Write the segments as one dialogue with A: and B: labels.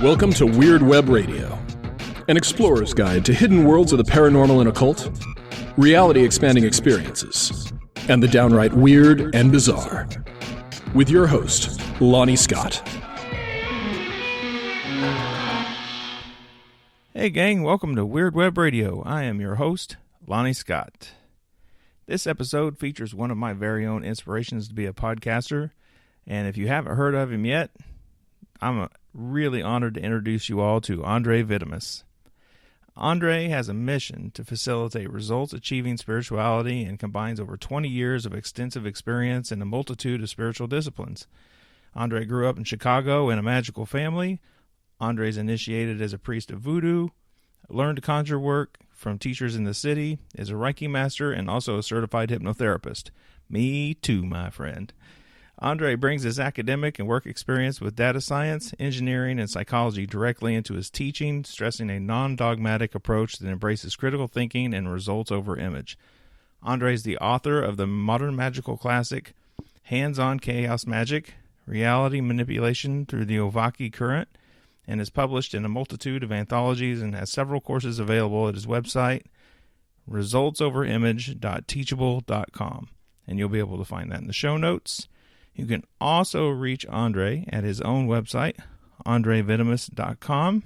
A: Welcome to Weird Web Radio, an explorer's guide to hidden worlds of the paranormal and occult, reality-expanding experiences, and the downright weird and bizarre. With your host, Lonnie Scott.
B: Hey gang, welcome to Weird Web Radio. I am your host, Lonnie Scott. This episode features one of my very own inspirations to be a podcaster, and if you haven't heard of him yet, I'm really honored to introduce you all to Andrieh Vitimus. Andrieh has a mission to facilitate results-achieving spirituality and combines over 20 years of extensive experience in a multitude of spiritual disciplines. Andrieh grew up in Chicago in a magical family. Andrieh's initiated as a priest of Vodou, learned to conjure work from teachers in the city, is a Reiki Master, and also a certified hypnotherapist. Me too, my friend. Andrieh brings his academic and work experience with data science, engineering, and psychology directly into his teaching, stressing a non-dogmatic approach that embraces critical thinking and results over image. Andrieh is the author of the modern magical classic, Hands-on Chaos Magic, Reality Manipulation Through the Ovaki Current, and is published in a multitude of anthologies and has several courses available at his website, resultsoverimage.teachable.com. And you'll be able to find that in the show notes. You can also reach Andrieh at his own website, andriehvitimus.com.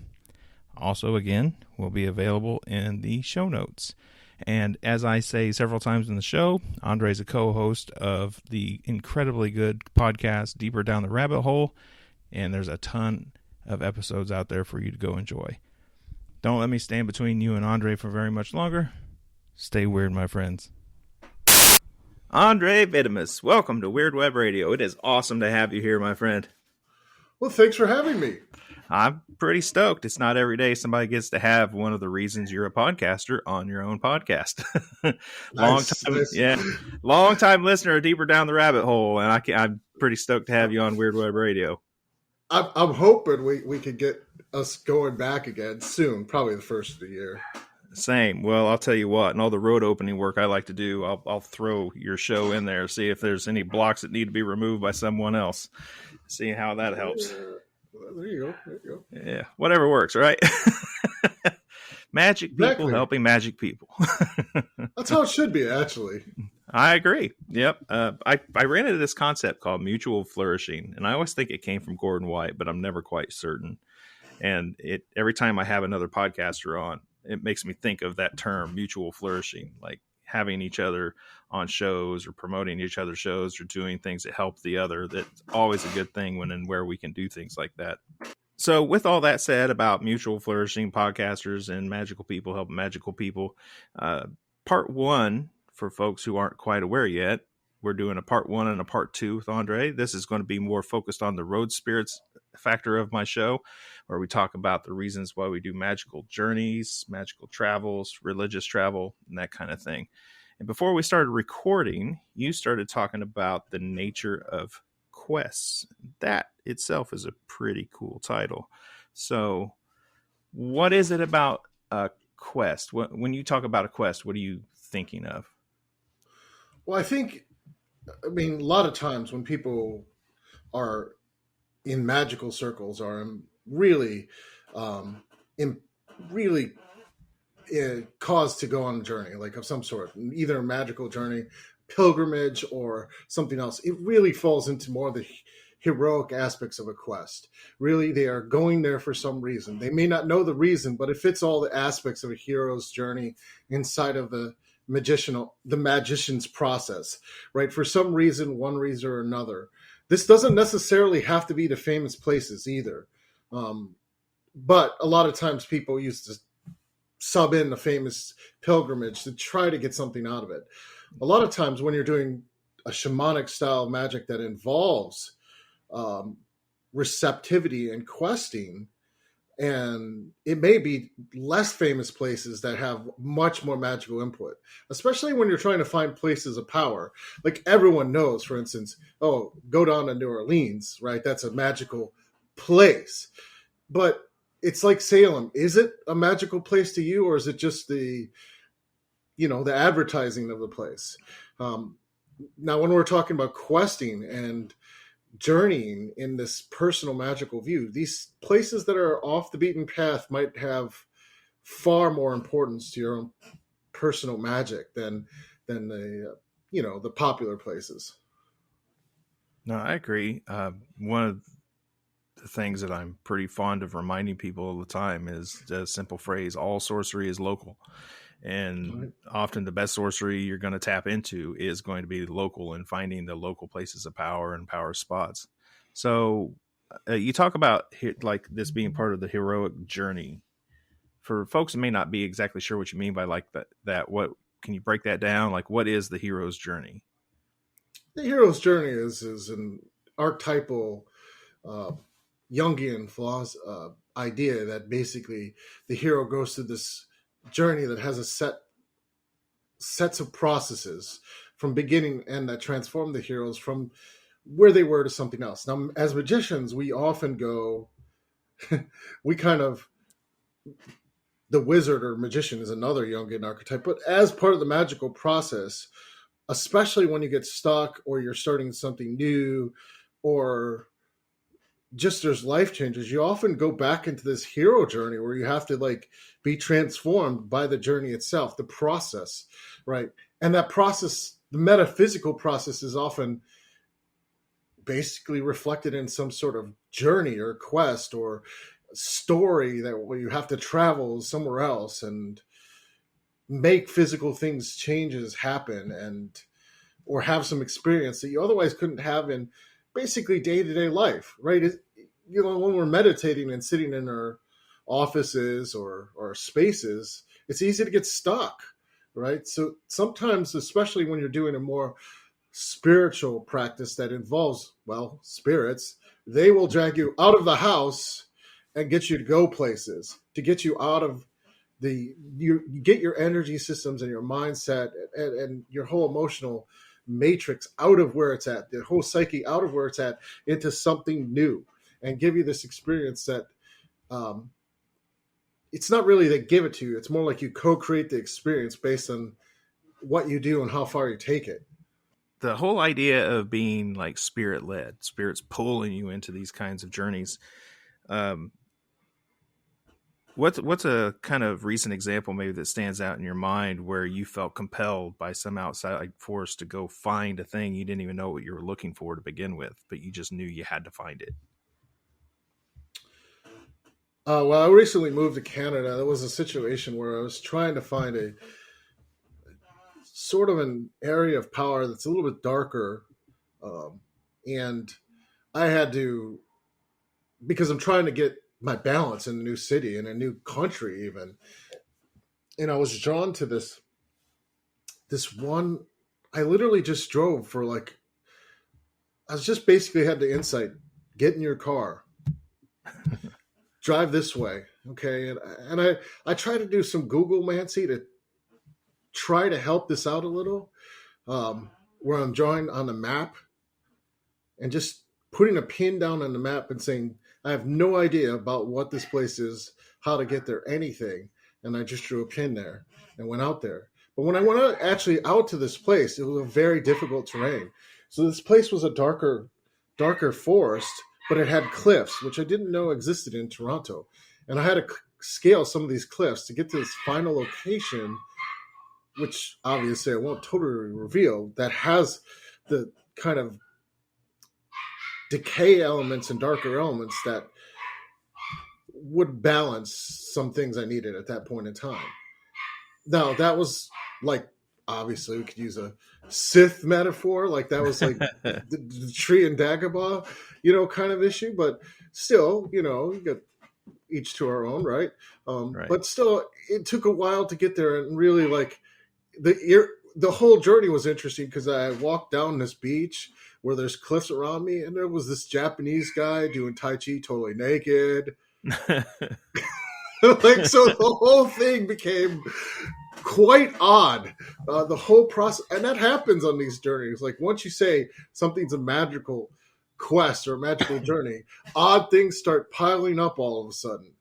B: Also, again, will be available in the show notes. And as I say several times in the show, Andrieh is a co-host of the incredibly good podcast, Deeper Down the Rabbit Hole, and there's a ton of episodes out there for you to go enjoy. Don't let me stand between you and Andrieh for very much longer. Stay weird, my friends. Andrieh Vitimus, welcome to Weird Web Radio. It is awesome to have you here, my friend.
C: Well, thanks for having me.
B: I'm pretty stoked. It's not every day somebody gets to have one of the reasons you're a podcaster on your own podcast.
C: Nice.
B: Long time listener, Deeper Down the Rabbit Hole, and I'm pretty stoked to have you on Weird Web Radio.
C: I'm hoping we could get us going back again soon, probably the first of the year.
B: Same. Well, I'll tell you what, and all the road opening work I like to do, I'll throw your show in there, see if there's any blocks that need to be removed by someone else. See how that helps.
C: Well, there you go.
B: Yeah, whatever works, right? Magic people
C: Exactly.
B: helping magic people.
C: That's how it should be, actually.
B: I agree. Yep. I ran into this concept called mutual flourishing, and I always think it came from Gordon White, but I'm never quite certain. And every time I have another podcaster on, it makes me think of that term, mutual flourishing, like having each other on shows or promoting each other's shows or doing things that help the other. That's always a good thing when and where we can do things like that. So with all that said about mutual flourishing, podcasters and magical people helping magical people, part one, for folks who aren't quite aware yet, we're doing a part one and a part two with Andrieh. This is going to be more focused on the road spirits factor of my show, where we talk about the reasons why we do magical journeys, magical travels, religious travel, and that kind of thing. And before we started recording, you started talking about the nature of quests. That itself is a pretty cool title. So what is it about a quest? When you talk about a quest, what are you thinking of?
C: Well, a lot of times when people are in magical circles or really caused to go on a journey, like of some sort, either a magical journey, pilgrimage, or something else, it really falls into more of the heroic aspects of a quest. Really, they are going there for some reason. They may not know the reason, but it fits all the aspects of a hero's journey inside of the magician's process, right? For some reason, one reason or another. This doesn't necessarily have to be the famous places either. But a lot of times people used to sub in the famous pilgrimage to try to get something out of it. A lot of times when you're doing a shamanic style magic that involves receptivity and questing, and it may be less famous places that have much more magical input, especially when you're trying to find places of power. Like everyone knows, for instance, go down to New Orleans, right? That's a magical place. But it's like Salem. Is it a magical place to you, or is it just the advertising of the place? Now, when we're talking about questing and journeying in this personal magical view. These places that are off the beaten path might have far more importance to your own personal magic than the the popular places.
B: No, I agree. One of the things that I'm pretty fond of reminding people all the time is the simple phrase, all sorcery is local. And often the best sorcery you're going to tap into is going to be local, and finding the local places of power and power spots. So you talk about like this being part of the heroic journey. For folks who may not be exactly sure what you mean by like that, what can you break that down? Like, what is the hero's journey?
C: The hero's journey is an archetypal Jungian idea that basically the hero goes through this journey that has a sets of processes from beginning and that transform the heroes from where they were to something else. Now, as magicians, we often go, we kind of, the wizard or magician is another Jungian archetype, but as part of the magical process, especially when you get stuck or you're starting something new or just there's life changes, you often go back into this hero journey where you have to like be transformed by the journey itself, the process, right? And that process, the metaphysical process, is often basically reflected in some sort of journey or quest or story that where you have to travel somewhere else and make physical things changes happen and or have some experience that you otherwise couldn't have in basically day-to-day life, right? When we're meditating and sitting in our offices or spaces, it's easy to get stuck, right? So sometimes, especially when you're doing a more spiritual practice that involves, well, spirits, they will drag you out of the house and get you to go places, to get you out of you get your energy systems and your mindset and your whole emotional matrix out of where it's at, the whole psyche out of where it's at, into something new, and give you this experience that it's not really they give it to you. It's more like you co-create the experience based on what you do and how far you take it.
B: The whole idea of being like spirit led, spirits pulling you into these kinds of journeys. What's a kind of recent example maybe that stands out in your mind where you felt compelled by some outside force to go find a thing you didn't even know what you were looking for to begin with, but you just knew you had to find it?
C: Well, I recently moved to Canada. There was a situation where I was trying to find a sort of an area of power that's a little bit darker. And I had to, because I'm trying to get my balance in a new city, in a new country even. And I was drawn to this one, I literally just drove for like, I was just basically had the insight, get in your car, drive this way. Okay. And I try to do some Google Mancy to try to help this out a little, where I'm drawing on the map and just putting a pin down on the map and saying, I have no idea about what this place is, how to get there, anything. And I just drew a pin there and went out there. But when I went out to this place, it was a very difficult terrain. So this place was a darker forest, but it had cliffs, which I didn't know existed in Toronto. And I had to scale some of these cliffs to get to this final location, which obviously I won't totally reveal, that has the kind of decay elements and darker elements that would balance some things I needed at that point in time. Now, that was like, obviously we could use a Sith metaphor, like that was like the tree in Dagobah, kind of issue, but still, you got each to our own, right?
B: Right.
C: But still, it took a while to get there, and really like the whole journey was interesting because I walked down this beach where there's cliffs around me, and there was this Japanese guy doing Tai Chi totally naked. Like, so the whole thing became quite odd. The whole process, and that happens on these journeys. Like, once you say something's a magical quest or a magical journey, odd things start piling up all of a sudden,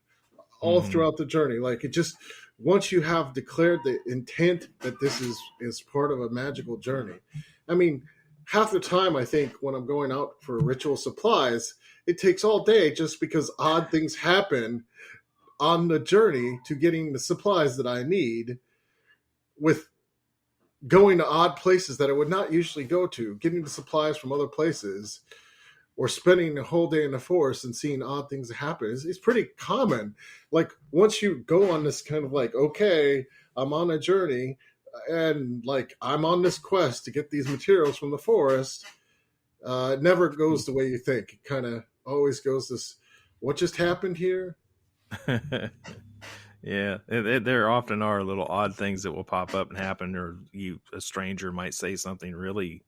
C: all throughout the journey. Like, it just, once you have declared the intent that this is part of a magical journey. I mean, half the time, I think when I'm going out for ritual supplies, it takes all day just because odd things happen on the journey to getting the supplies that I need, with going to odd places that I would not usually go to, getting the supplies from other places, or spending the whole day in the forest and seeing odd things happen. It's pretty common. Like, once you go on this kind of like, okay, I'm on a journey and like I'm on this quest to get these materials from the forest, it never goes the way you think. It kind of always goes this, what just happened here?
B: Yeah, there often are little odd things that will pop up and happen, or a stranger might say something really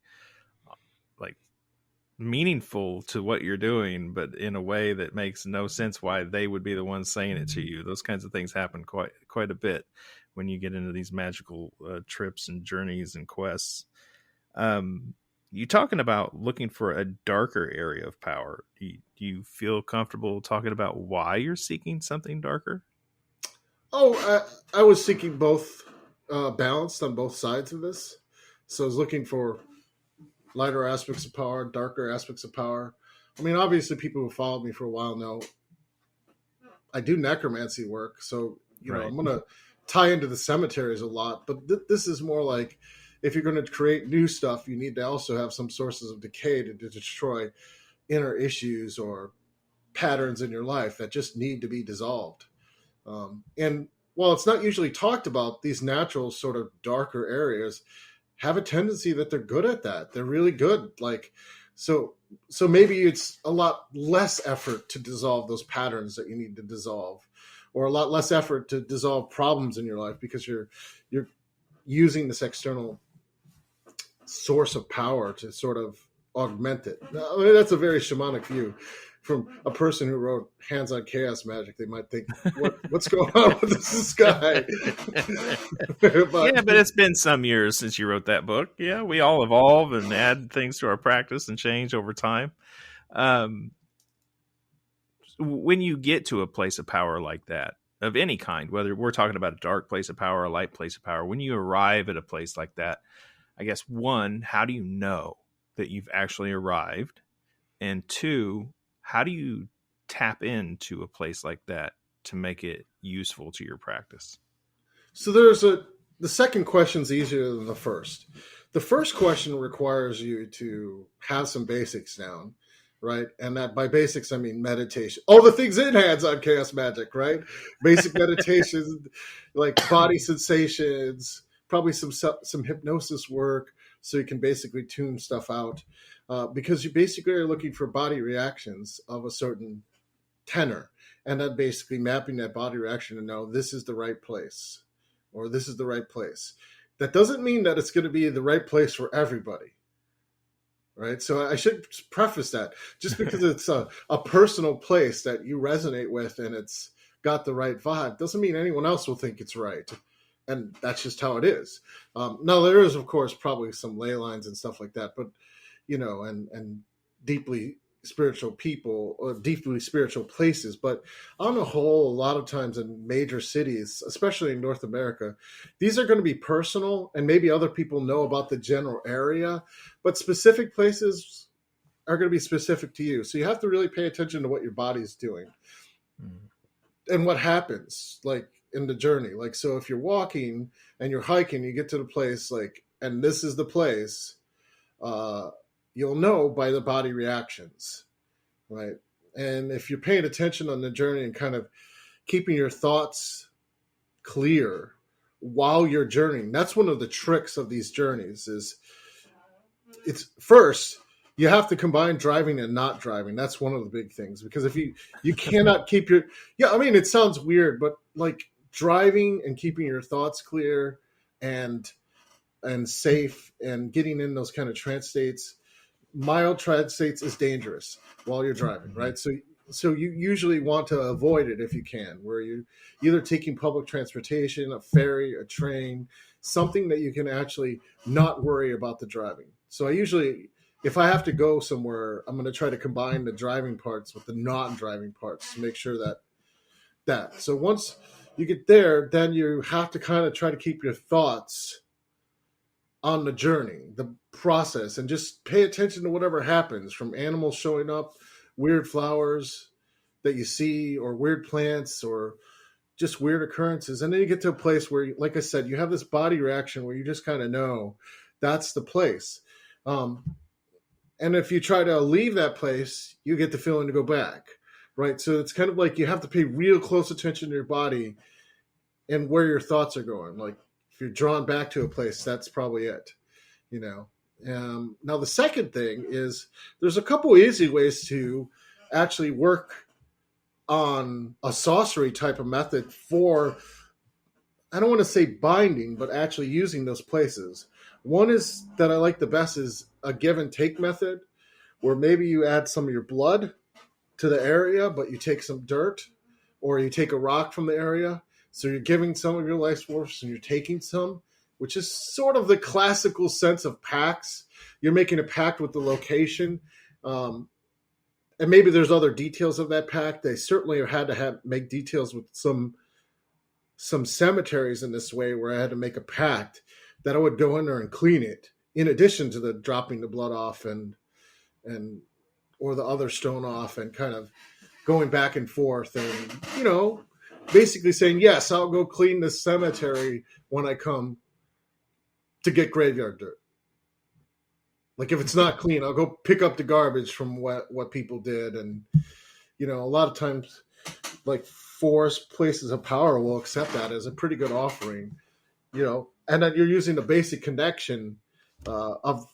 B: like meaningful to what you're doing, but in a way that makes no sense why they would be the ones saying it to you. Those kinds of things happen quite a bit when you get into these magical trips and journeys and quests. You talking about looking for a darker area of power. Do you feel comfortable talking about why you're seeking something darker?
C: Oh, I was seeking both, balanced on both sides of this. So I was looking for lighter aspects of power, darker aspects of power. I mean, obviously, people who followed me for a while know I do necromancy work. So,
B: Right.
C: I'm going to tie into the cemeteries a lot. But this is more like, if you're going to create new stuff, you need to also have some sources of decay to destroy inner issues or patterns in your life that just need to be dissolved. And while it's not usually talked about, these natural sort of darker areas have a tendency that they're good at that. They're really good. Like, so maybe it's a lot less effort to dissolve those patterns that you need to dissolve, or a lot less effort to dissolve problems in your life, because you're using this external source of power to sort of augment it. I mean, that's a very shamanic view. From a person who wrote Hands-on Chaos Magic, they might think, what's going on with this guy?
B: Yeah, but it's been some years since you wrote that book. Yeah, we all evolve and add things to our practice and change over time. When you get to a place of power like that, of any kind, whether we're talking about a dark place of power, a light place of power, when you arrive at a place like that, I guess, one, how do you know that you've actually arrived? And two, how do you tap into a place like that to make it useful to your practice?
C: So the second question is easier than the first. The first question requires you to have some basics down, right? And that, by basics, I mean meditation. All the things in Hands-on Chaos Magic, right? Basic meditation, like body sensations, probably some hypnosis work, so you can basically tune stuff out. Because you basically are looking for body reactions of a certain tenor, and then basically mapping that body reaction to know this is the right place, or this is the right place. That doesn't mean that it's going to be the right place for everybody, right? So I should preface that. Just because it's a personal place that you resonate with and it's got the right vibe doesn't mean anyone else will think it's right. And that's just how it is. Now, there is, of course, probably some ley lines and stuff like that, but and deeply spiritual people or deeply spiritual places. But on the whole, a lot of times in major cities, especially in North America, these are going to be personal, and maybe other people know about the general area, but specific places are going to be specific to you. So you have to really pay attention to what your body's doing and what happens, like, in the journey. Like, so if you're walking and you're hiking, you get to the place, like, and this is the place, you'll know by the body reactions, right? And if you're paying attention on the journey and kind of keeping your thoughts clear while you're journeying, that's one of the tricks of these journeys. Is it's first, you have to combine driving and not driving. That's one of the big things, because if you cannot keep your, I mean, it sounds weird, but like driving and keeping your thoughts clear and safe and getting in those kind of trance states, mild trance states, is dangerous while you're driving, right? So you usually want to avoid it if you can, where you're either taking public transportation, a ferry, a train, something that you can actually not worry about the driving. So I usually, if I have to go somewhere, I'm going to try to combine the driving parts with the non-driving parts to make sure that. So once you get there, then you have to kind of try to keep your thoughts on the journey, the process, and just pay attention to whatever happens, from animals showing up, weird flowers that you see, or weird plants, or just weird occurrences. And then you get to a place where, like I said, you have this body reaction where you just kind of know that's the place. And if you try to leave that place, you get the feeling to go back, right? So it's kind of like you have to pay real close attention to your body and where your thoughts are going. Like if you're drawn back to a place, that's probably it, you know. Now, the second thing is there's a couple easy ways to actually work on a sorcery type of method for, I don't want to say binding, but actually using those places. One is that I like the best is a give and take method, where maybe you add some of your blood to the area, but you take some dirt, or you take a rock from the area. So you're giving some of your life force and you're taking some, which is sort of the classical sense of pacts. You're making a pact with the location. And maybe there's other details of that pact. They certainly have had to make details with some cemeteries in this way, where I had to make a pact that I would go in there and clean it, in addition to the dropping the blood off and or the other stone off, and kind of going back and forth, and, you know, basically saying, yes, I'll go clean the cemetery when I come to get graveyard dirt. Like if it's not clean, I'll go pick up the garbage from what people did. And, you know, a lot of times, like forest places of power will accept that as a pretty good offering, you know, and then you're using the basic connection of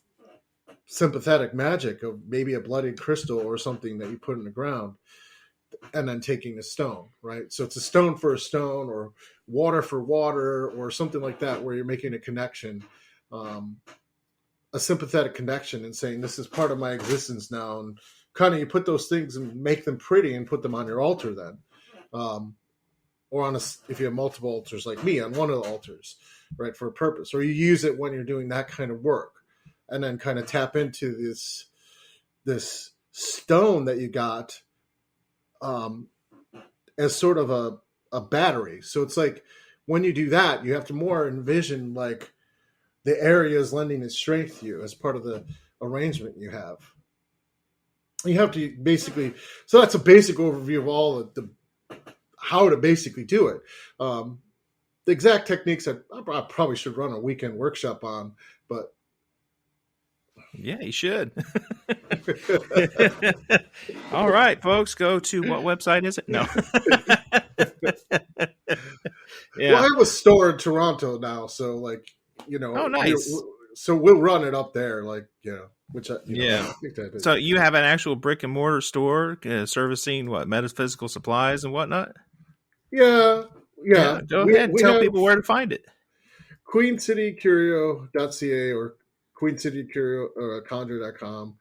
C: sympathetic magic, of maybe a bloodied crystal or something that you put in the ground, and then taking the stone, right? So it's a stone for a stone, or water for water, or something like that, where you're making a connection, a sympathetic connection, and saying, this is part of my existence now. And kind of you put those things and make them pretty and put them on your altar then. Or on if you have multiple altars like me, on one of the altars, right, for a purpose. Or you use it when you're doing that kind of work, and then kind of tap into this stone that you got as sort of a battery. So it's like when you do that, you have to more envision like the area is lending its strength to you as part of the arrangement you have. You have to basically, so that's a basic overview of all the how to basically do it. The exact techniques I probably should run a weekend workshop on, but
B: yeah, you should. All right, folks, go to what website is it? No. Yeah.
C: Well, I have a store in Toronto now, so like, you know,
B: oh, nice.
C: So we'll run it up there, like, you know, which I think that is.
B: So you have an actual brick and mortar store servicing what, metaphysical supplies and whatnot?
C: Yeah.
B: Go ahead and tell people where to find it.
C: QueenCityCurio.ca or QueenCityCurio conjure.com.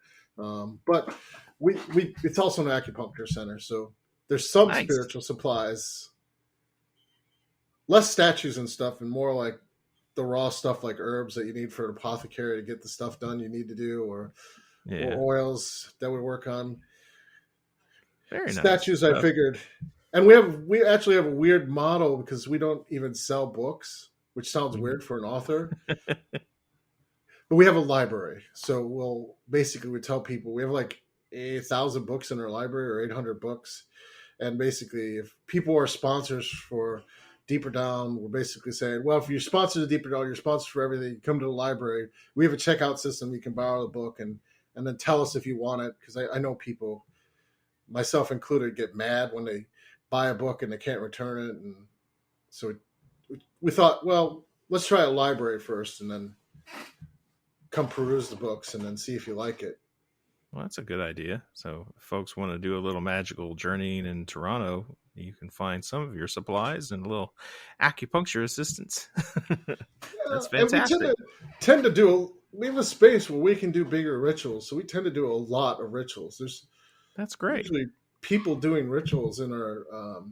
C: But we it's also an acupuncture center, so there's some spiritual supplies, less statues and stuff, and more like the raw stuff, like herbs that you need for an apothecary to get the stuff done you need to do, or oils that we work on.
B: Very nice
C: statues
B: stuff.
C: I figured. And we actually have a weird model because we don't even sell books, which sounds weird for an author. But we have a library. So we tell people we have like 1,000 books in our library, or 800 books. And basically, if people are sponsors for Deeper Down, we're basically saying, well, if you're sponsored to Deeper Down, you're sponsored for everything. You come to the library. We have a checkout system. You can borrow the book and then tell us if you want it. Because I know people, myself included, get mad when they buy a book and they can't return it. And so we thought, well, let's try a library first and then come peruse the books and then see if you like it.
B: Well, that's a good idea. So if folks want to do a little magical journeying in Toronto, you can find some of your supplies and a little acupuncture assistance. That's fantastic.
C: And we tend to do we have a space where we can do bigger rituals. So we tend to do a lot of rituals.
B: That's great.
C: Usually people doing rituals in our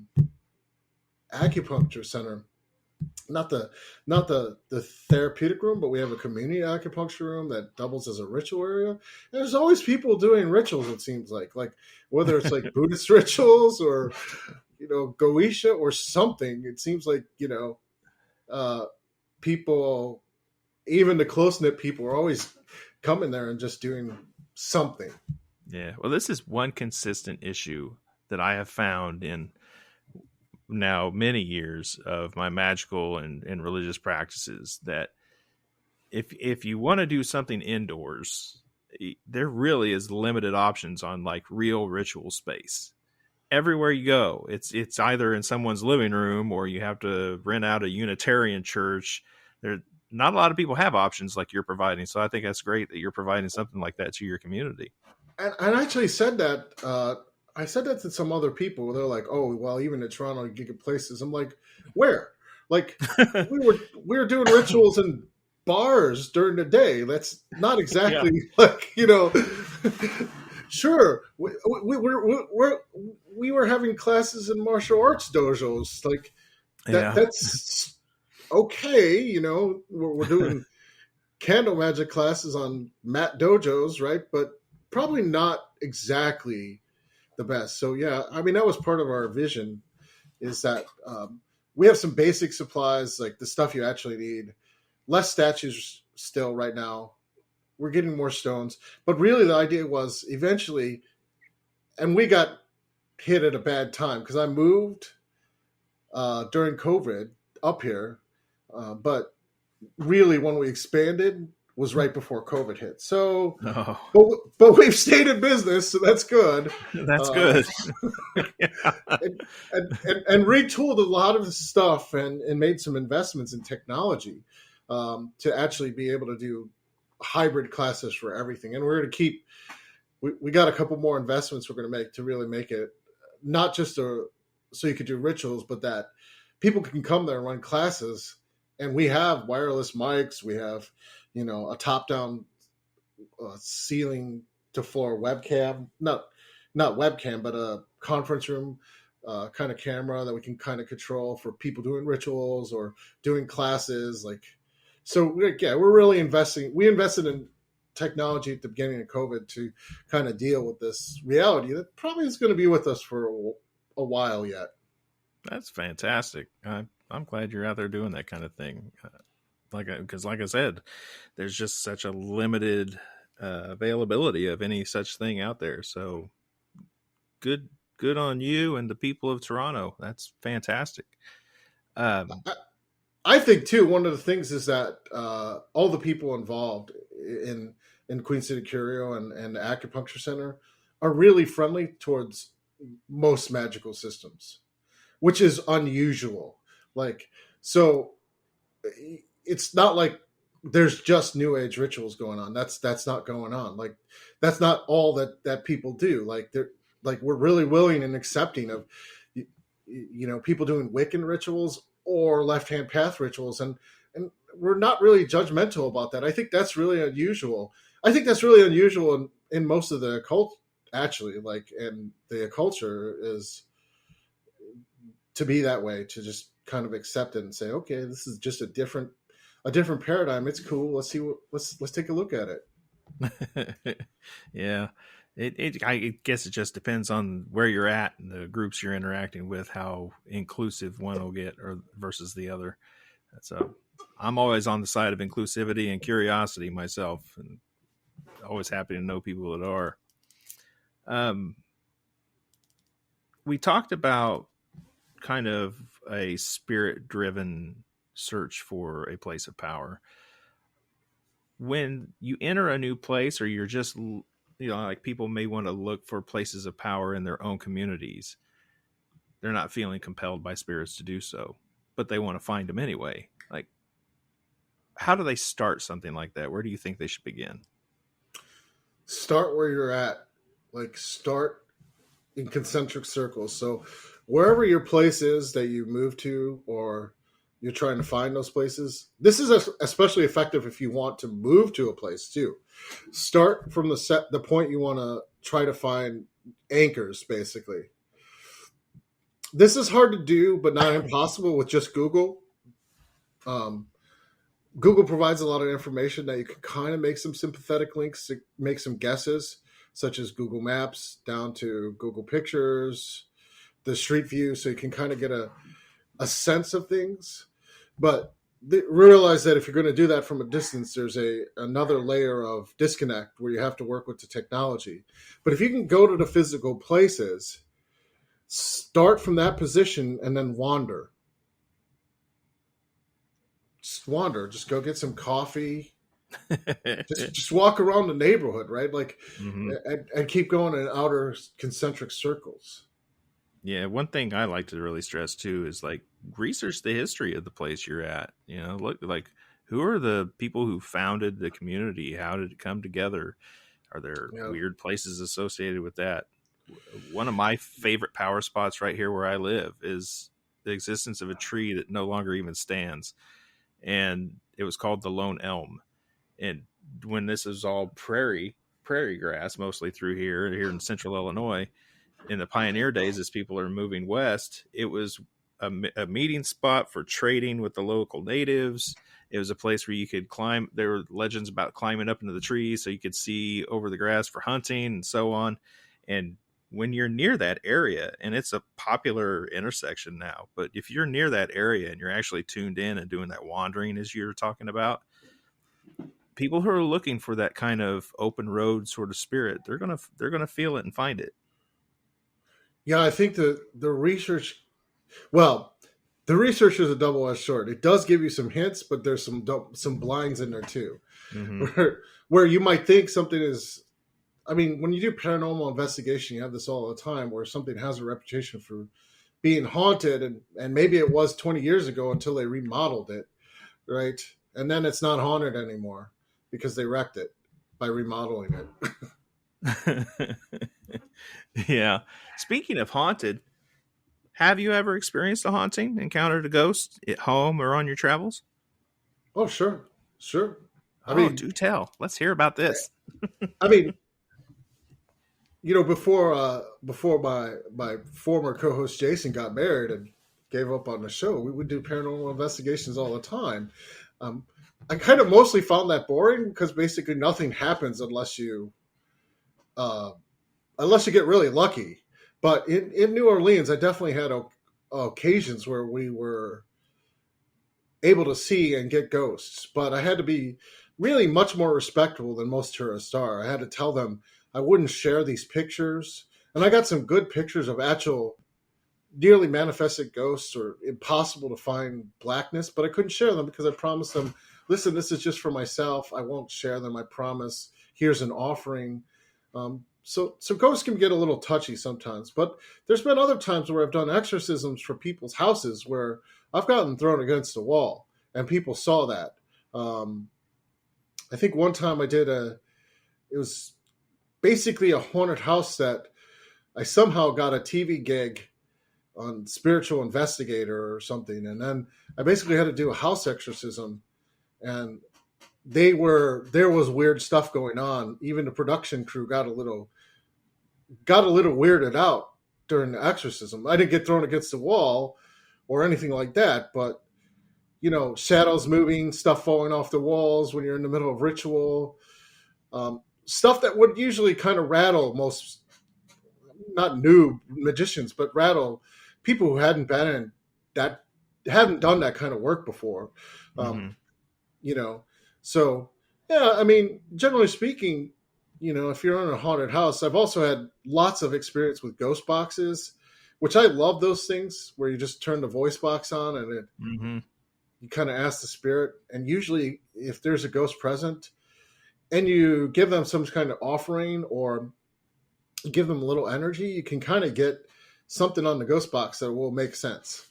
C: acupuncture center. Not the therapeutic room, but we have a community acupuncture room that doubles as a ritual area. And there's always people doing rituals, it seems like whether it's like Buddhist rituals or, you know, Goetia or something. It seems like, you know, people even the close-knit people are always coming there and just doing something.
B: Yeah. Well, this is one consistent issue that I have found in now many years of my magical and religious practices, that if you want to do something indoors, there really is limited options on like real ritual space. Everywhere you go, it's either in someone's living room or you have to rent out a Unitarian church. There, not a lot of people have options like you're providing. So I think that's great that you're providing something like that to your community.
C: And I actually said that. I said that to some other people. They're like, "Oh, well, even in Toronto, you get places." I'm like, "Where?" Like we were doing rituals in bars during the day. That's not exactly like, you know. Sure, we were having classes in martial arts dojos. Like that. That's okay. You know, we're doing candle magic classes on mat dojos, right? But probably not exactly the best. So yeah, I mean, that was part of our vision, is that we have some basic supplies, like the stuff you actually need. Less statues still right now. We're getting more stones. But really the idea was eventually, and we got hit at a bad time because I moved during COVID up here. But really when we expanded was right before COVID hit. So, but we've stayed in business, so that's good.
B: That's good.
C: and retooled a lot of the stuff and made some investments in technology to actually be able to do hybrid classes for everything. And we're going to keep, we got a couple more investments we're going to make to really make it not just so you could do rituals, but that people can come there and run classes. And we have wireless mics. We have, you know, a top-down ceiling to floor webcam, not webcam, but a conference room kind of camera that we can kind of control for people doing rituals or doing classes. Like, so we're really investing. We invested in technology at the beginning of COVID to kind of deal with this reality that probably is going to be with us for a while yet.
B: That's fantastic. I'm glad you're out there doing that kind of thing. Because like I said, there's just such a limited availability of any such thing out there. So good on you and the people of Toronto. That's fantastic.
C: I think too, one of the things is that all the people involved in Queen City Curio and the Acupuncture Center are really friendly towards most magical systems, which is unusual. Like, so it's not like there's just New Age rituals going on. That's not going on. Like, that's not all that people do. Like, we're really willing and accepting of, you know, people doing Wiccan rituals or left hand path rituals, and we're not really judgmental about that. I think that's really unusual. I think that's really unusual in most of the occult, actually. Like, and the culture is to be that way, to just kind of accept it and say, okay, this is just a different paradigm. It's cool. Let's take a look at it.
B: Yeah. I guess it just depends on where you're at and the groups you're interacting with, how inclusive one will get or versus the other. So I'm always on the side of inclusivity and curiosity myself, and always happy to know people that are. We talked about kind of a spirit-driven search for a place of power. When you enter a new place, or you're just, you know, like people may want to look for places of power in their own communities, they're not feeling compelled by spirits to do so, but they want to find them anyway. Like, how do they start something like that? Where do you think they should begin?
C: Start where you're at. Like, start in concentric circles. So wherever your place is that you move to, or you're trying to find those places, this is especially effective if you want to move to a place too. Start from the point you want to try to find anchors, basically. This is hard to do, but not impossible with just Google. Google provides a lot of information that you can kind of make some sympathetic links to make some guesses, such as Google Maps down to Google Pictures, the Street View, so you can kind of get a sense of things. But realize that if you're going to do that from a distance, there's another layer of disconnect where you have to work with the technology. But if you can go to the physical places, start from that position and then wander. Just wander. Just go get some coffee. just walk around the neighborhood, right? Like, and keep going in outer concentric circles.
B: Yeah, one thing I like to really stress too is like research the history of the place you're at. You know, look like who are the people who founded the community? How did it come together? Are there weird places associated with that? One of my favorite power spots right here where I live is the existence of a tree that no longer even stands. And it was called the Lone Elm. And when this is all prairie grass, mostly through here in central Illinois, in the pioneer days, as people are moving west, it was a meeting spot for trading with the local natives. It was a place where you could climb. There were legends about climbing up into the trees so you could see over the grass for hunting and so on. And when you're near that area, and it's a popular intersection now, but if you're near that area and you're actually tuned in and doing that wandering as you're talking about, people who are looking for that kind of open road sort of spirit, they're gonna feel it and find it.
C: Yeah, I think the research, well, the research is a double-edged sword. It does give you some hints, but there's some blinds in there too, where you might think something is. I mean, when you do paranormal investigation, you have this all the time, where something has a reputation for being haunted, and maybe it was 20 years ago until they remodeled it, right? And then it's not haunted anymore because they wrecked it by remodeling it.
B: Yeah. Speaking of haunted, have you ever experienced a haunting, encountered a ghost at home or on your travels?
C: Oh, sure.
B: I mean, do tell. Let's hear about this.
C: I mean, you know, before my former co-host Jason got married and gave up on the show, we would do paranormal investigations all the time. I kind of mostly found that boring because basically nothing happens unless you get really lucky. But in New Orleans, I definitely had occasions where we were able to see and get ghosts. But I had to be really much more respectful than most tourists are. I had to tell them I wouldn't share these pictures. And I got some good pictures of actual nearly manifested ghosts or impossible to find blackness, but I couldn't share them because I promised them, listen, this is just for myself. I won't share them. I promise. Here's an offering. So ghosts can get a little touchy sometimes, but there's been other times where I've done exorcisms for people's houses where I've gotten thrown against a wall and people saw that. I think one time I did it was basically a haunted house that I somehow got a TV gig on Spiritual Investigator or something. And then I basically had to do a house exorcism, and there was weird stuff going on. Even the production crew got a little weirded out during the exorcism. I didn't get thrown against the wall or anything like that, but you know, shadows moving, stuff falling off the walls when you're in the middle of ritual, stuff that would usually kind of rattle most, not new magicians, but rattle people who hadn't done that kind of work before. You know, so yeah, I mean, generally speaking, you know, if you're in a haunted house, I've also had lots of experience with ghost boxes, which I love those things where you just turn the voice box on and it, you kind of ask the spirit. And usually if there's a ghost present and you give them some kind of offering or give them a little energy, you can kind of get something on the ghost box that will make sense.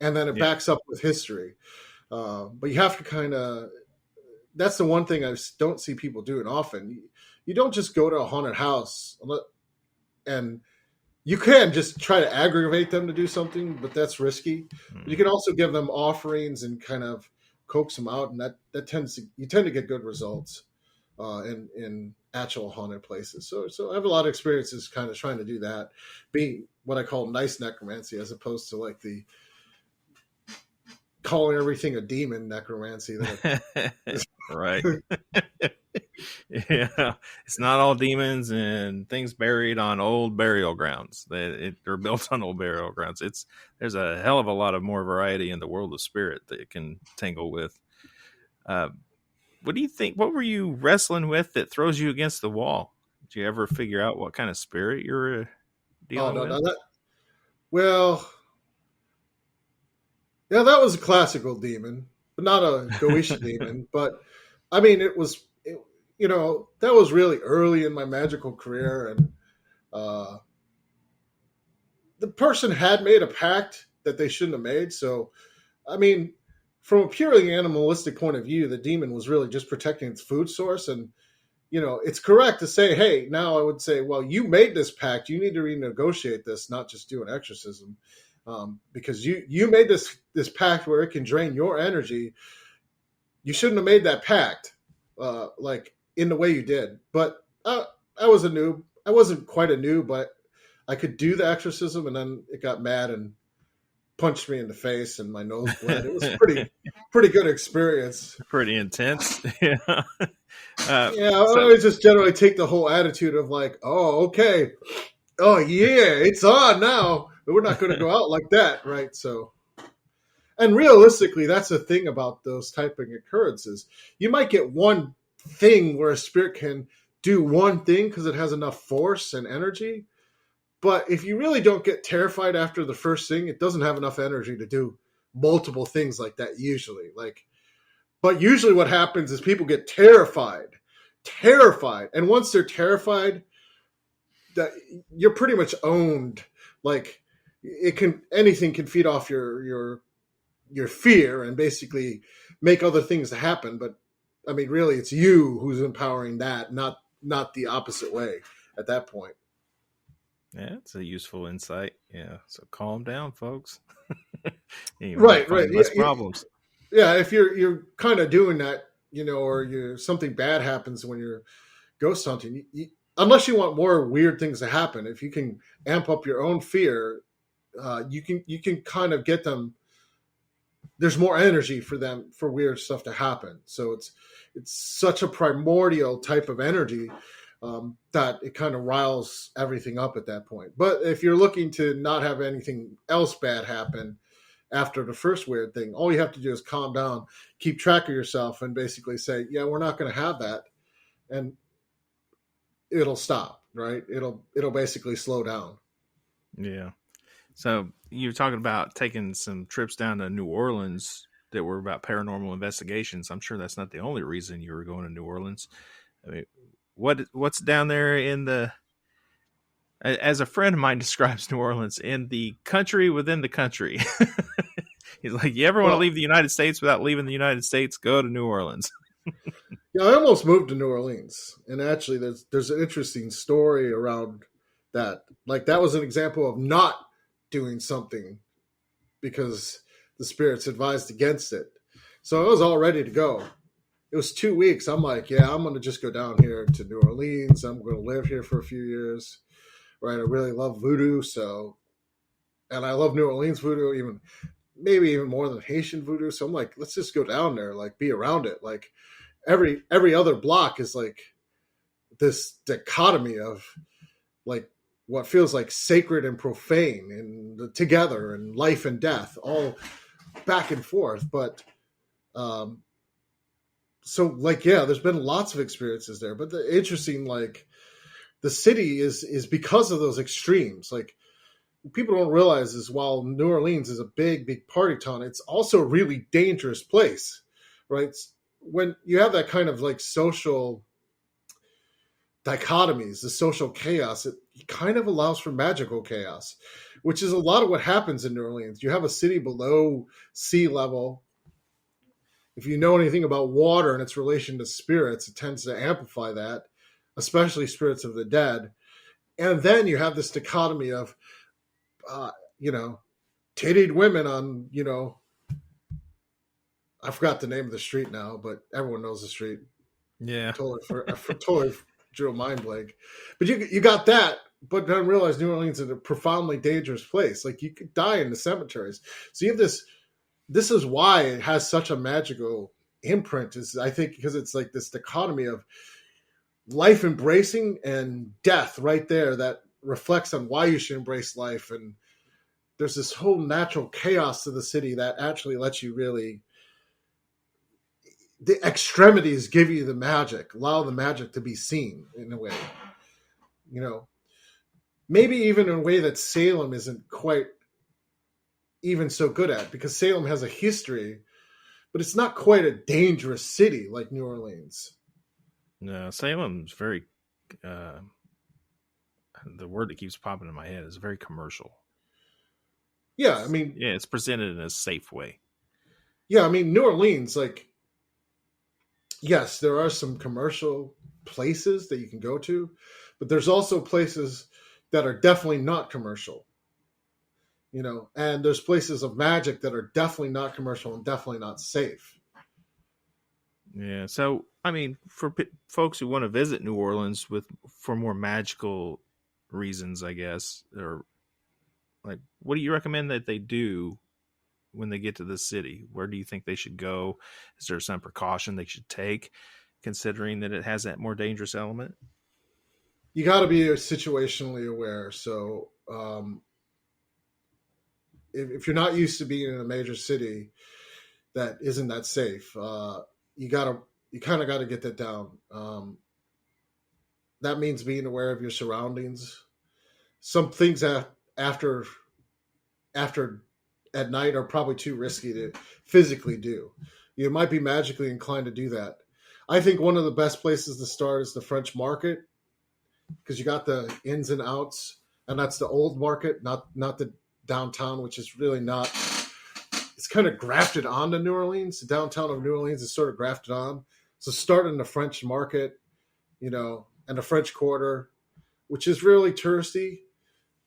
C: And then it backs up with history. But you have to kind of, that's the one thing I don't see people doing often. You don't just go to a haunted house and you can just try to aggravate them to do something, but that's risky. But you can also give them offerings and kind of coax them out. And that you tend to get good results in actual haunted places. So I have a lot of experiences kind of trying to do that, being what I call nice necromancy, as opposed to like the calling everything a demon necromancy.
B: Right. Yeah, it's not all demons and things buried on old burial grounds. They're built on old burial grounds. There's a hell of a lot of more variety in the world of spirit that it can tangle with. Uh, what do you think? What were you wrestling with that throws you against the wall? Did you ever figure out what kind of spirit you're
C: Oh
B: dealing
C: no,
B: with?
C: no, well, yeah, that was a classical demon, but not a Goetia demon. But I mean, that was really early in my magical career, and uh, the person had made a pact that they shouldn't have made. So, I mean, from a purely animalistic point of view, the demon was really just protecting its food source. And, it's correct to say, hey, now I would say, well, you made this pact. You need to renegotiate this, not just do an exorcism. Because you made this pact where it can drain your energy. You shouldn't have made that pact like in the way you did. But I was a noob. I wasn't quite a noob, but I could do the exorcism, and then it got mad and punched me in the face, and my nose bled. It was a pretty good experience.
B: Pretty intense. Yeah.
C: Yeah, I always just generally take the whole attitude of like, oh, okay, oh yeah, it's on now. But we're not going to go out like that, right? So, and realistically, that's the thing about those type of occurrences. You might get one thing where a spirit can do one thing because it has enough force and energy. But if you really don't get terrified after the first thing, it doesn't have enough energy to do multiple things like that usually. But usually what happens is people get terrified. And once they're terrified, that you're pretty much owned. Like anything can feed off your fear and basically make other things happen. But I mean, really, it's you who's empowering that, not the opposite way at that point.
B: Yeah, it's a useful insight. Yeah, so calm down, folks.
C: Right.
B: Less problems.
C: Yeah, if you're kind of doing that, or something bad happens when you're ghost hunting, unless you want more weird things to happen, if you can amp up your own fear, you can kind of get them. There's more energy for them for weird stuff to happen. So it's such a primordial type of energy that it kind of riles everything up at that point. But if you're looking to not have anything else bad happen after the first weird thing, all you have to do is calm down, keep track of yourself, and basically say, yeah, we're not going to have that. And it'll stop, right? It'll basically slow down.
B: Yeah. So you're talking about taking some trips down to New Orleans that were about paranormal investigations. I'm sure that's not the only reason you were going to New Orleans. I mean, what's down there as a friend of mine describes New Orleans, in the country within the country. He's like, you ever want to leave the United States without leaving the United States? Go to New Orleans.
C: Yeah, I almost moved to New Orleans, and actually, there's an interesting story around that. Like, that was an example of not doing something because the spirits advised against it. So I was all ready to go. It was 2 weeks. I'm like, yeah, I'm going to just go down here to New Orleans. I'm going to live here for a few years. Right? I really love voodoo, and I love New Orleans voodoo, maybe even more than Haitian voodoo. So I'm like, let's just go down there, like be around it. Like every other block is like this dichotomy of like what feels like sacred and profane and together and life and death all back and forth. But so like, yeah, there's been lots of experiences there, but the interesting, like the city is because of those extremes. Like people don't realize is while New Orleans is a big party town, it's also a really dangerous place, right? When you have that kind of like social dichotomies, the social chaos, it kind of allows for magical chaos, which is a lot of what happens in New Orleans. You have a city below sea level. If you know anything about water and its relation to spirits, it tends to amplify that, especially spirits of the dead. And then you have this dichotomy of, tittied women on, I forgot the name of the street now, but everyone knows the street.
B: Yeah.
C: Totally drew a mind blank. But you got that, but then realize New Orleans is a profoundly dangerous place. Like you could die in the cemeteries. So you have this is why it has such a magical imprint is, I think, because it's like this dichotomy of life embracing and death right there that reflects on why you should embrace life. And there's this whole natural chaos to the city that actually lets you really, the extremities give you the magic, allow the magic to be seen in a way, maybe even in a way that Salem isn't quite even so good at, because Salem has a history, but it's not quite a dangerous city like New Orleans.
B: No, Salem's very, the word that keeps popping in my head is very commercial.
C: Yeah, I mean...
B: Yeah, it's presented in a safe way.
C: Yeah, I mean, New Orleans, like, yes, there are some commercial places that you can go to, but there's also places that are definitely not commercial. And there's places of magic that are definitely not commercial and definitely not safe.
B: Yeah. So, I mean, for folks who want to visit New Orleans for more magical reasons, I guess, or like, what do you recommend that they do when they get to the city? Where do you think they should go? Is there some precaution they should take, considering that it has that more dangerous element?
C: You got to be situationally aware. So, if you're not used to being in a major city that isn't that safe, you kind of got to get that down. That means being aware of your surroundings. Some things after at night are probably too risky to physically do. You might be magically inclined to do that. I think one of the best places to start is the French Market, because you got the ins and outs, and that's the old market, not the downtown, which is really not. It's kind of grafted onto New Orleans. The downtown of New Orleans is sort of grafted on. So start in the French Market, and the French Quarter, which is really touristy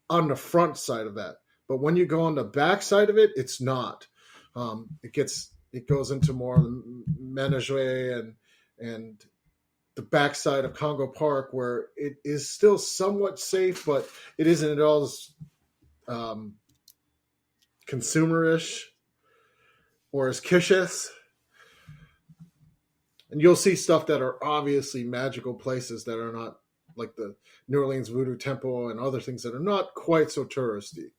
C: on the front side of that. But when you go on the back side of it, it's not. It goes into more Menagerie and the backside of Congo Park, where it is still somewhat safe, but it isn't at all as consumerish or as kishous. And you'll see stuff that are obviously magical places that are not, like the New Orleans Voodoo Temple and other things that are not quite so touristy.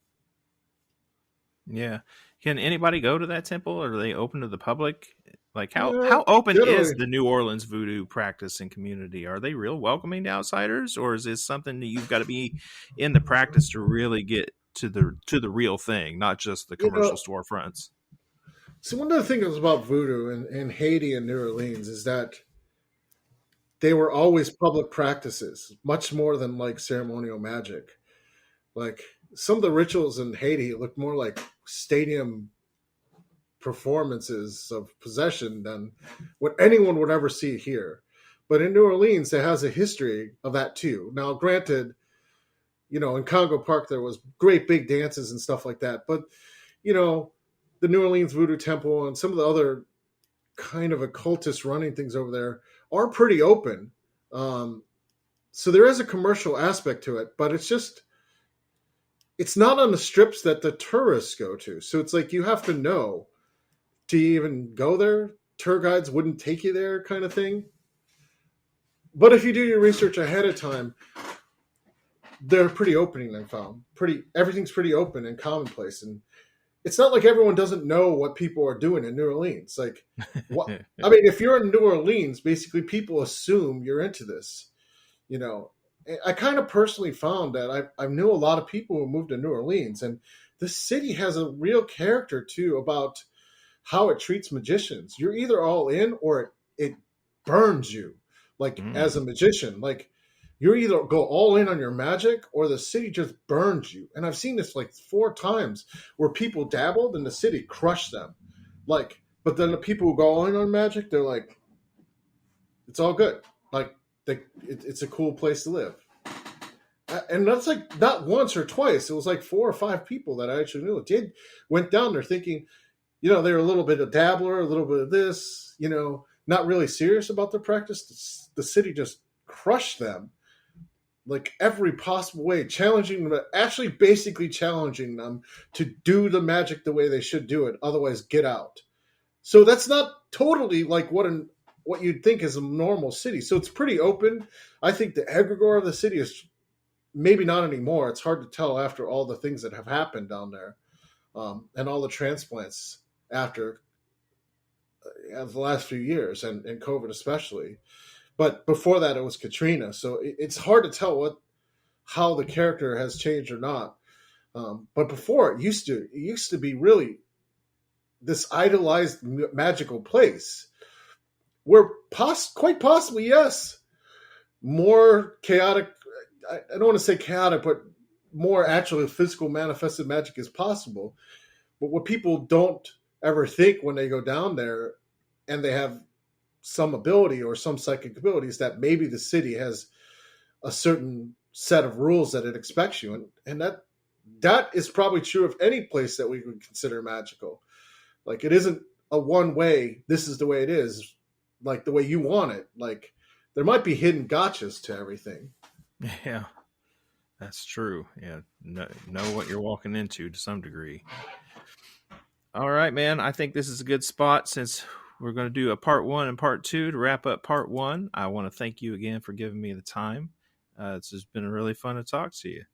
B: Yeah. Can anybody go to that temple, or are they open to the public? Like how open is the New Orleans voodoo practice and community? Are they real welcoming to outsiders, or is this something that you've got to be in the practice to really get to the real thing, not just the commercial storefronts?
C: So one of the things about voodoo in Haiti and New Orleans is that they were always public practices, much more than like ceremonial magic. Like some of the rituals in Haiti look more like stadium performances of possession than what anyone would ever see here. But in New Orleans, it has a history of that too. Now, granted, in Congo Park, there was great big dances and stuff like that. But, the New Orleans Voodoo Temple and some of the other kind of occultist running things over there are pretty open. So there is a commercial aspect to it, but it's not on the strips that the tourists go to. So it's like you have to know to even go there. Tour guides wouldn't take you there, kind of thing. But if you do your research ahead of time, they're pretty opening, I found. Everything's pretty open and commonplace. And it's not like everyone doesn't know what people are doing in New Orleans. Like, what? I mean, if you're in New Orleans, basically people assume you're into this. I kind of personally found that I knew a lot of people who moved to New Orleans, and the city has a real character too about how it treats magicians. You're either all in or it burns you, like as a magician. Like you either go all in on your magic or the city just burns you. And I've seen this like 4 times where people dabbled and the city crushed them. Like, but then the people who go all in on magic, they're like, it's all good. Like, it's a cool place to live. And that's like not once or twice. It was like 4 or 5 people that I actually knew went down there thinking, they were a little bit of dabbler, a little bit of this, not really serious about their practice. The city just crushed them like every possible way, challenging them, actually basically challenging them to do the magic the way they should do it. Otherwise, get out. So that's not totally like what you'd think is a normal city. So it's pretty open. I think the egregore of the city is maybe not anymore. It's hard to tell after all the things that have happened down there, and all the transplants after the last few years, and COVID especially. But before that, it was Katrina. So it's hard to tell how the character has changed or not. But before, it used to be really this idolized magical place where quite possibly, yes, more chaotic. I don't want to say chaotic, but more actually physical manifested magic is possible. But what people don't ever think when they go down there and they have some ability or some psychic ability is that maybe the city has a certain set of rules that it expects you. And that is probably true of any place that we would consider magical. Like, it isn't a one way, this is the way it is, like the way you want it. Like, there might be hidden gotchas to everything.
B: Yeah, that's true. Yeah, know what you're walking into to some degree. All right, man. I think this is a good spot since we're going to do a part 1 and part 2 to wrap up part 1. I want to thank you again for giving me the time. It's just been really fun to talk to you.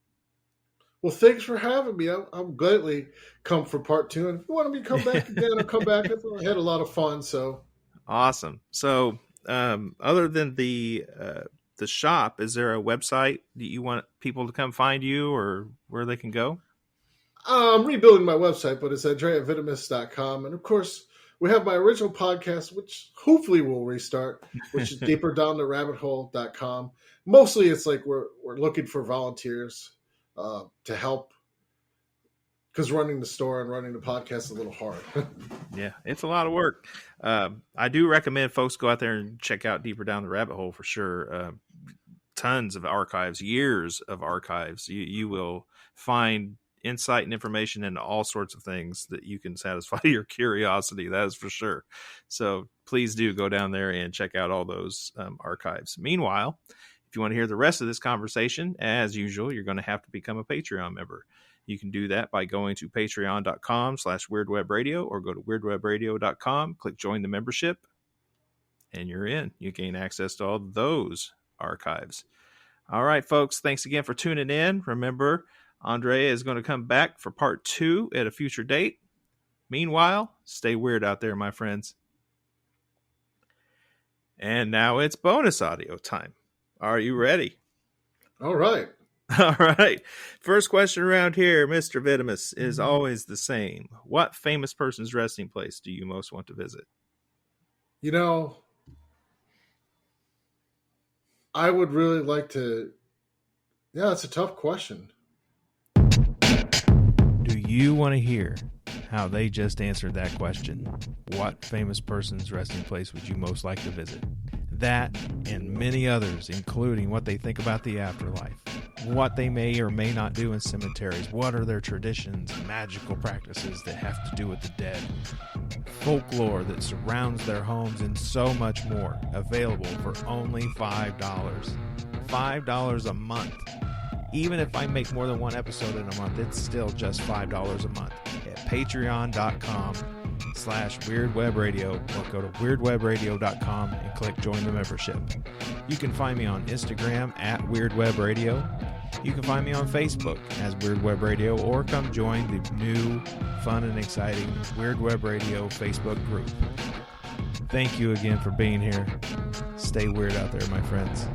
C: Well, thanks for having me. I'm gladly come for part 2. And if you want me to come back again, I'll come back. I had a lot of fun. So
B: awesome. So other than the shop, is there a website that you want people to come find you or where they can go?
C: I'm rebuilding my website, but it's andriehvitimus.com. And of course, we have my original podcast, which hopefully will restart, which is deeperdowntherabbithole.com. Mostly it's like we're looking for volunteers to help, because running the store and running the podcast is a little hard.
B: Yeah, it's a lot of work. I do recommend folks go out there and check out Deeper Down the Rabbit Hole for sure. Tons of archives, years of archives. You will find insight and information into all sorts of things that you can satisfy your curiosity. That is for sure. So please do go down there and check out all those archives. Meanwhile, if you want to hear the rest of this conversation, as usual, you're going to have to become a Patreon member. You can do that by going to patreon.com/weirdwebradio or go to weirdwebradio.com, click join the membership, and you're in. You gain access to all those archives. All right, folks, thanks again for tuning in. Remember, Andrieh is going to come back for part 2 at a future date. Meanwhile, stay weird out there, my friends. And now it's bonus audio time. Are you ready?
C: All right.
B: All right. First question around here, Mr. Vitimus, is always the same. What famous person's resting place do you most want to visit?
C: You know, I would really like to... Yeah, it's a tough question.
B: Do you want to hear how they just answered that question? What famous person's resting place would you most like to visit? That and many others, including what they think about the afterlife, what they may or may not do in cemeteries, what are their traditions, magical practices that have to do with the dead, folklore that surrounds their homes, and so much more, available for only $5. $5 a month. Even if I make more than one episode in a month, it's still just $5 a month at patreon.com/weirdwebradio or go to weirdwebradio.com and click join the membership. You can find me on Instagram at weirdwebradio. You can find me on Facebook as Weird Web Radio, or come join the new, fun and exciting Weird Web Radio Facebook group. Thank you again for being here. Stay weird out there, my friends.